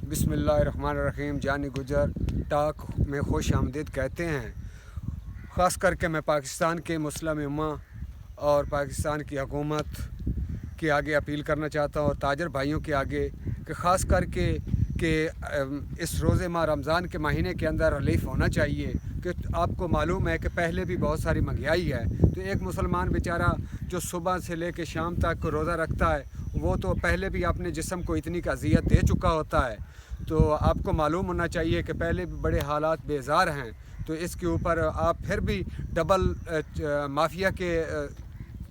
بسم اللہ الرحمن الرحیم. جانی گجر ٹاک میں خوش آمدید کہتے ہیں. خاص کر کے میں پاکستان کے مسلم امہ اور پاکستان کی حکومت کے آگے اپیل کرنا چاہتا ہوں اور تاجر بھائیوں کے آگے کہ خاص کر کے اس روزے ماہ رمضان کے مہینے کے اندر ریلیف ہونا چاہیے. کہ آپ کو معلوم ہے کہ پہلے بھی بہت ساری مہنگائی ہے، تو ایک مسلمان بیچارہ جو صبح سے لے کے شام تک روزہ رکھتا ہے وہ تو پہلے بھی اپنے جسم کو اتنی کا اذیت دے چکا ہوتا ہے. تو آپ کو معلوم ہونا چاہیے کہ پہلے بھی بڑے حالات بیزار ہیں، تو اس کے اوپر آپ پھر بھی ڈبل مافیا کے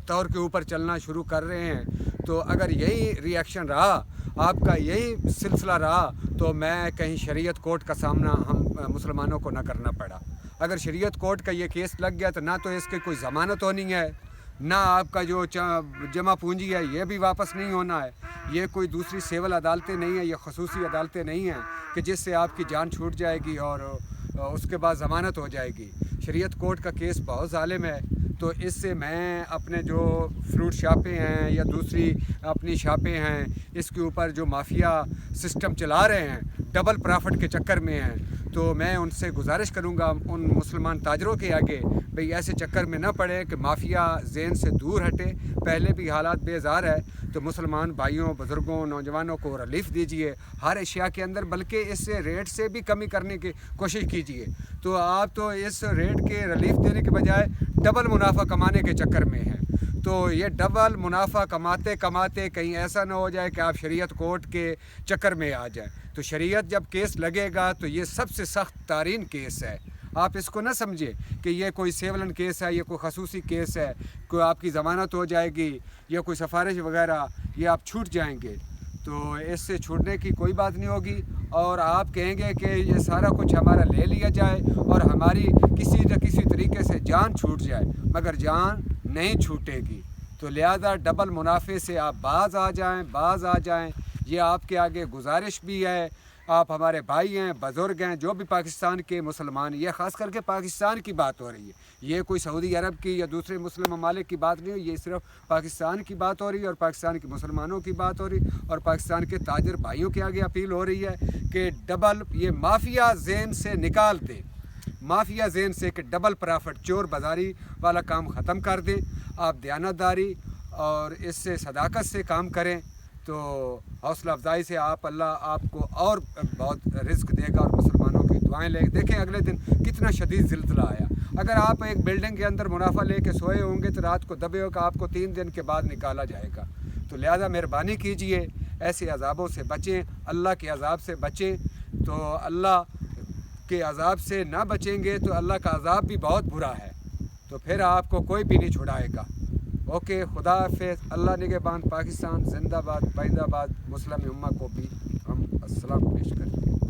طور کے اوپر چلنا شروع کر رہے ہیں. تو اگر یہی ری ایکشن رہا، آپ کا یہی سلسلہ رہا، تو میں کہیں شریعت کورٹ کا سامنا ہم مسلمانوں کو نہ کرنا پڑا. اگر شریعت کورٹ کا یہ کیس لگ گیا تو نہ تو اس کی کوئی ضمانت ہونی ہے، نہ آپ کا جو جمع پونجی ہے یہ بھی واپس نہیں ہونا ہے. یہ کوئی دوسری سول عدالتیں نہیں ہیں، یہ خصوصی عدالتیں نہیں ہیں کہ جس سے آپ کی جان چھوٹ جائے گی اور اس کے بعد ضمانت ہو جائے گی. شریعت کورٹ کا کیس بہت ظالم ہے. تو اس سے میں اپنے جو فروٹ شاپیں ہیں یا دوسری اپنی شاپیں ہیں، اس کے اوپر جو مافیا سسٹم چلا رہے ہیں ڈبل پرافٹ کے چکر میں ہیں، تو میں ان سے گزارش کروں گا ان مسلمان تاجروں کے آگے بھئی ایسے چکر میں نہ پڑے کہ مافیا ذہن سے دور ہٹے. پہلے بھی حالات بیزار ہے، تو مسلمان بھائیوں، بزرگوں، نوجوانوں کو ریلیف دیجیے ہر اشیاء کے اندر، بلکہ اس سے ریٹ سے بھی کمی کرنے کی کوشش کیجیے. تو آپ تو اس ریٹ کے ریلیف دینے کے بجائے ڈبل منافع کمانے کے چکر میں ہیں. تو یہ ڈبل منافع کماتے کماتے کہیں ایسا نہ ہو جائے کہ آپ شریعت کورٹ کے چکر میں آ جائیں. تو شریعت جب کیس لگے گا تو یہ سب سے سخت ترین کیس ہے. آپ اس کو نہ سمجھے کہ یہ کوئی سیولن کیس ہے، یہ کوئی خصوصی کیس ہے، کوئی آپ کی ضمانت ہو جائے گی یا کوئی سفارش وغیرہ، یہ آپ چھوٹ جائیں گے. تو اس سے چھوٹنے کی کوئی بات نہیں ہوگی، اور آپ کہیں گے کہ یہ سارا کچھ ہمارا لے لیا جائے اور ہماری کسی نہ کسی طریقے سے جان چھوٹ جائے، مگر جان نہیں چھوٹے گی. تو لہذا ڈبل منافع سے آپ باز آ جائیں. یہ آپ کے آگے گزارش بھی ہے. آپ ہمارے بھائی ہیں، بزرگ ہیں، جو بھی پاکستان کے مسلمان، یہ خاص کر کے پاکستان کی بات ہو رہی ہے، یہ کوئی سعودی عرب کی یا دوسرے مسلم ممالک کی بات نہیں ہے، یہ صرف پاکستان کی بات ہو رہی ہے اور پاکستان کے مسلمانوں کی بات ہو رہی ہے اور پاکستان کے تاجر بھائیوں کے آگے اپیل ہو رہی ہے کہ ڈبل یہ مافیا ذہن سے نکال دیں، مافیا ذہن سے کہ ڈبل پرافٹ، چور بازاری والا کام ختم کر دیں. آپ دیانتداری اور اس سے صداقت سے کام کریں تو حوصلہ افزائی سے اللہ آپ کو اور بہت رزق دے گا. اور مسلمانوں کی دعائیں لے دیکھیں اگلے دن کتنا شدید زلزلہ آیا. اگر آپ ایک بلڈنگ کے اندر منافع لے کے سوئے ہوں گے تو رات کو دبے ہوگا، آپ کو 3 دن کے بعد نکالا جائے گا. تو لہذا مہربانی کیجئے، ایسے عذابوں سے بچیں، اللہ کے عذاب سے بچیں. تو اللہ کے عذاب سے نہ بچیں گے تو اللہ کا عذاب بھی بہت برا ہے، تو پھر آپ کو کوئی بھی نہیں چھڑائے گا. اوکے، خدا حافظ. اللہ نگہبان. پاکستان زندہ باد، پائندہ باد. مسلم امہ کو بھی ہم السلام پیش کریں.